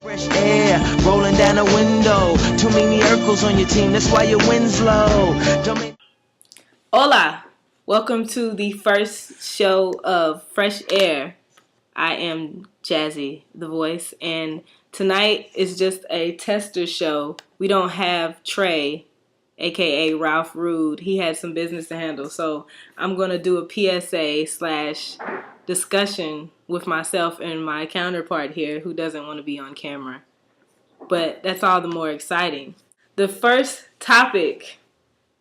Fresh air rolling down the window. Too many Urkels on your team, that's why your wind's low. Hola, welcome to the first show of Fresh Air. I am Jazzy, the voice, and tonight is just a tester show. We don't have Trey, aka RalphRude. He had some business to handle, so I'm going to do a PSA/discussion with myself and my counterpart here who doesn't want to be on camera. But that's all the more exciting. The first topic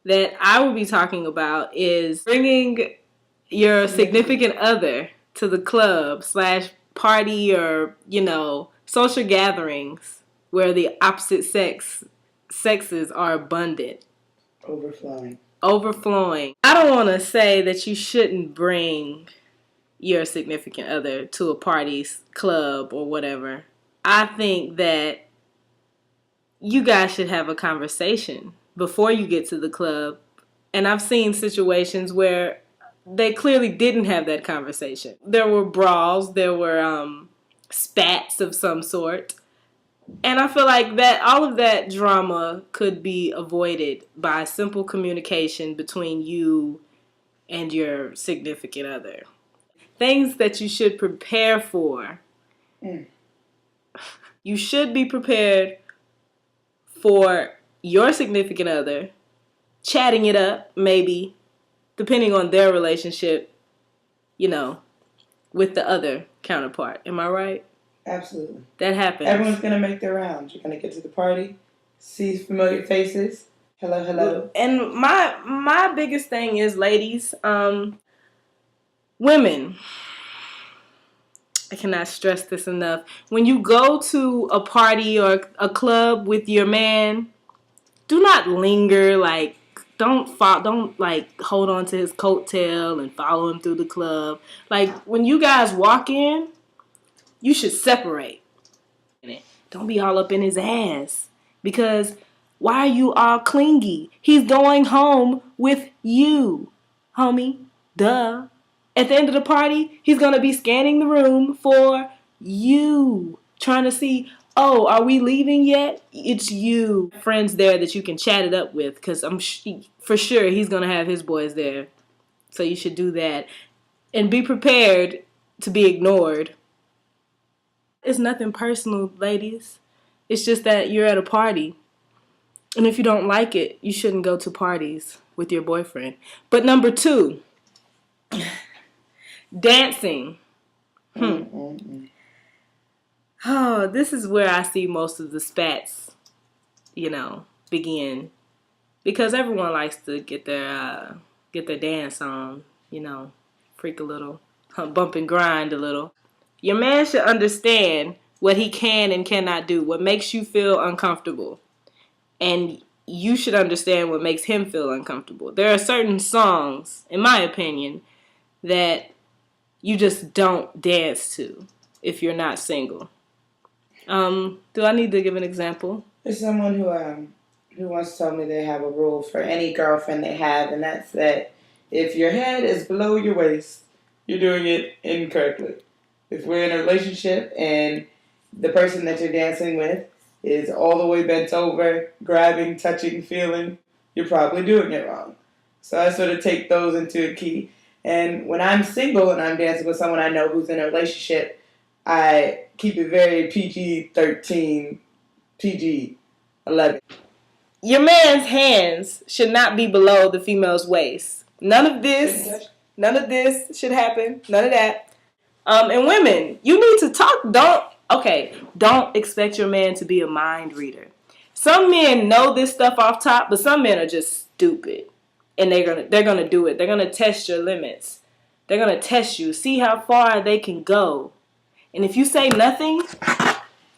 that I will be talking about is bringing your significant other to the club / party or, social gatherings where the opposite sexes are abundant. Overflowing. I don't want to say that you shouldn't bring your significant other to a party, club, or whatever. I think that you guys should have a conversation before you get to the club. And I've seen situations where they clearly didn't have that conversation. There were brawls, there were spats of some sort. And I feel like that all of that drama could be avoided by simple communication between you and your significant other. Things that you should prepare for. You should be prepared for your significant other, chatting it up, maybe, depending on their relationship, with the other counterpart. Am I right? Absolutely. That happens. Everyone's going to make their rounds. You're going to get to the party, see familiar faces. Hello, hello. And my biggest thing is, ladies, women, I cannot stress this enough. When you go to a party or a club with your man, do not linger. Don't hold on to his coattail and follow him through the club. When you guys walk in, you should separate. Don't be all up in his ass, because why are you all clingy? He's going home with you, homie. Duh. At the end of the party, he's going to be scanning the room for you, trying to see, oh, are we leaving yet? It's you. Friends there that you can chat it up with, because for sure he's going to have his boys there. So you should do that. And be prepared to be ignored. It's nothing personal, ladies. It's just that you're at a party. And if you don't like it, you shouldn't go to parties with your boyfriend. But number 2... dancing. Oh, this is where I see most of the spats, begin. Because everyone likes to get their dance on, freak a little, bump and grind a little. Your man should understand what he can and cannot do, what makes you feel uncomfortable. And you should understand what makes him feel uncomfortable. There are certain songs, in my opinion, that you just don't dance to if you're not single. Do I need to give an example? There's someone who once told me they have a rule for any girlfriend they have, and that's that if your head is below your waist, you're doing it incorrectly. If we're in a relationship and the person that you're dancing with is all the way bent over, grabbing, touching, feeling, you're probably doing it wrong. So I sort of take those into a key. And when I'm single and I'm dancing with someone I know who's in a relationship, I keep it very PG-13, PG-11. Your man's hands should not be below the female's waist. None of this should happen. None of that. And women, you need to talk. Don't expect your man to be a mind reader. Some men know this stuff off top, but some men are just stupid. And they're gonna do it. They're gonna test your limits. They're gonna test you, see how far they can go. And if you say nothing,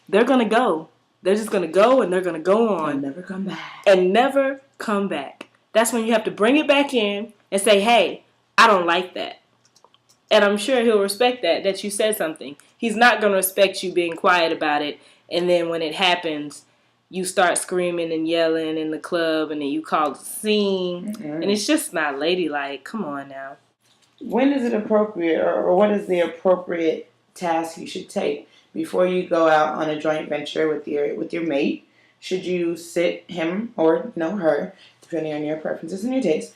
they're gonna go. They're just gonna go, and they're gonna go on and never come back. And never come back. That's when you have to bring it back in and say, "Hey, I don't like that." And I'm sure he'll respect that you said something. He's not gonna respect you being quiet about it. And then when it happens, you start screaming and yelling in the club, and then you call the scene. Mm-hmm. And it's just not ladylike. Come on now. When is it appropriate, or what is the appropriate task you should take? before you go out on a joint venture with your mate, should you sit him or her, depending on your preferences and your taste,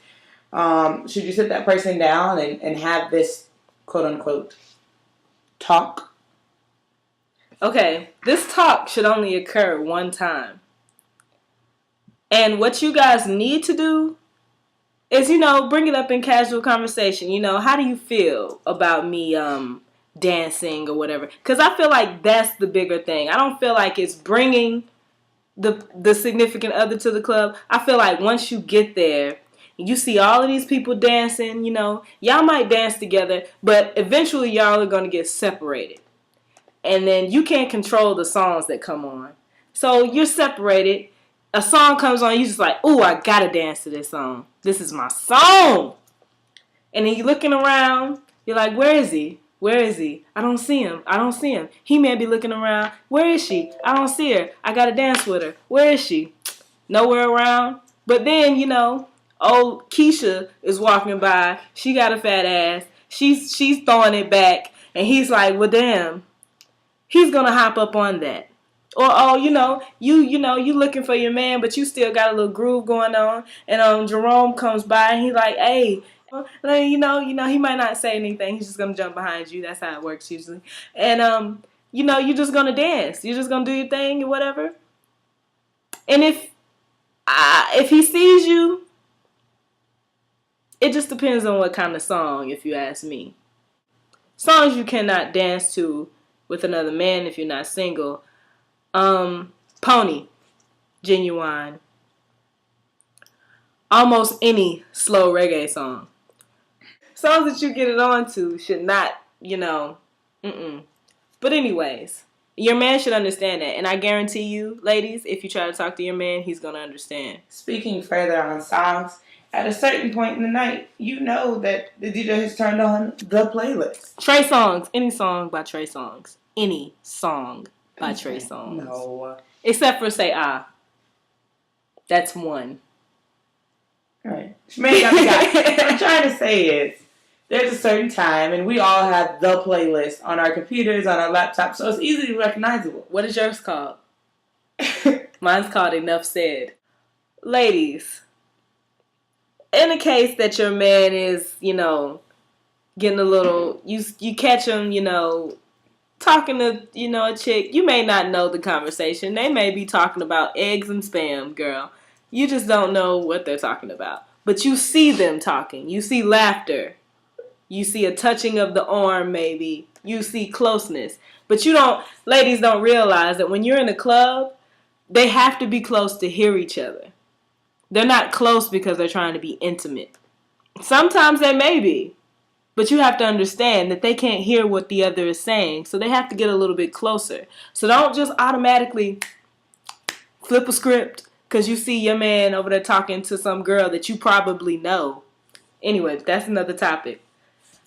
should you sit that person down and have this quote unquote talk? Okay, this talk should only occur one time. And what you guys need to do is, bring it up in casual conversation. How do you feel about me dancing or whatever? Because I feel like that's the bigger thing. I don't feel like it's bringing the significant other to the club. I feel like once you get there, you see all of these people dancing, y'all might dance together, but eventually y'all are going to get separated. And then you can't control the songs that come on. So you're separated. A song comes on, you just like, ooh, I gotta dance to this song. This is my song. And then you're looking around, you're like, where is he? Where is he? I don't see him. I don't see him. He may be looking around. Where is she? I don't see her. I gotta dance with her. Where is she? Nowhere around. But then, old Keisha is walking by. She got a fat ass. She's throwing it back. And he's like, well, damn. He's gonna hop up on that. Or, you looking for your man, but you still got a little groove going on. And Jerome comes by and he's like, hey, he might not say anything. He's just gonna jump behind you. That's how it works usually. And you're just gonna dance. You're just gonna do your thing or whatever. And if he sees you, it just depends on what kind of song, if you ask me. Songs you cannot dance to with another man if you're not single. Pony, Genuine. Almost any slow reggae song. Songs that you get it on to should not, But anyways, your man should understand that. And I guarantee you, ladies, if you try to talk to your man, he's going to understand. Speaking further on songs, at a certain point in the night, you know that the DJ has turned on the playlist. Trey Songz. Any song by Trey Songz. Any song by Trey Songz. No. Except for Say Ah. That's one. Alright. What I'm trying to say is, there's a certain time, and we all have the playlist on our computers, on our laptops, so it's easily recognizable. What is yours called? Mine's called Enough Said. Ladies, in the case that your man is, getting a little, you catch him, talking to, a chick, you may not know the conversation. They may be talking about eggs and spam, girl. You just don't know what they're talking about. But you see them talking. You see laughter. You see a touching of the arm, maybe. You see closeness. But ladies don't realize that when you're in a club, they have to be close to hear each other. They're not close because they're trying to be intimate. Sometimes they may be. But you have to understand that they can't hear what the other is saying. So they have to get a little bit closer. So don't just automatically flip a script because you see your man over there talking to some girl that you probably know. Anyway, that's another topic.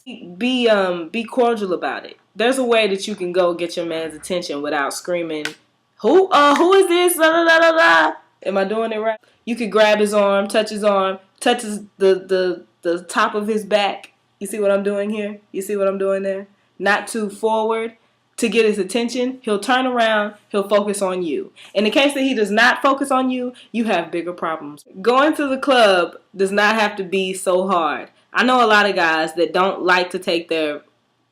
Be cordial about it. There's a way that you can go get your man's attention without screaming, who is this? La, la, la, la, la. Am I doing it right? You could grab his arm, touches the top of his back. You see what I'm doing here? You see what I'm doing there? Not too forward to get his attention. He'll turn around. He'll focus on you. In the case that he does not focus on you, you have bigger problems. Going to the club does not have to be so hard. I know a lot of guys that don't like to take their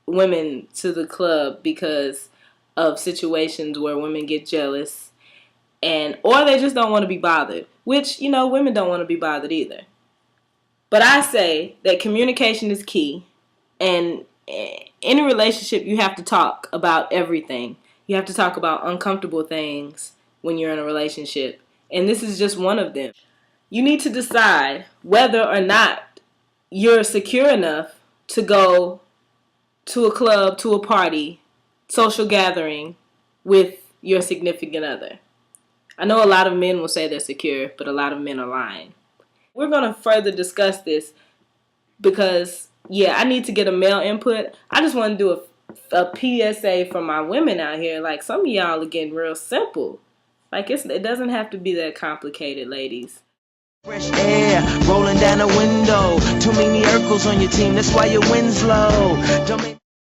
women to the club because of situations where women get jealous or they just don't want to be bothered, which, women don't want to be bothered either. But I say that communication is key, and in a relationship, you have to talk about everything. You have to talk about uncomfortable things when you're in a relationship, and this is just one of them. You need to decide whether or not you're secure enough to go to a club, to a party, social gathering with your significant other. I know a lot of men will say they're secure, but a lot of men are lying. We're going to further discuss this because, I need to get a male input. I just want to do a PSA for my women out here. Like, some of y'all are getting real simple. Like, it doesn't have to be that complicated, ladies. Fresh air rolling down the window. Too many Urkels on your team, that's why your wind's low. Don't make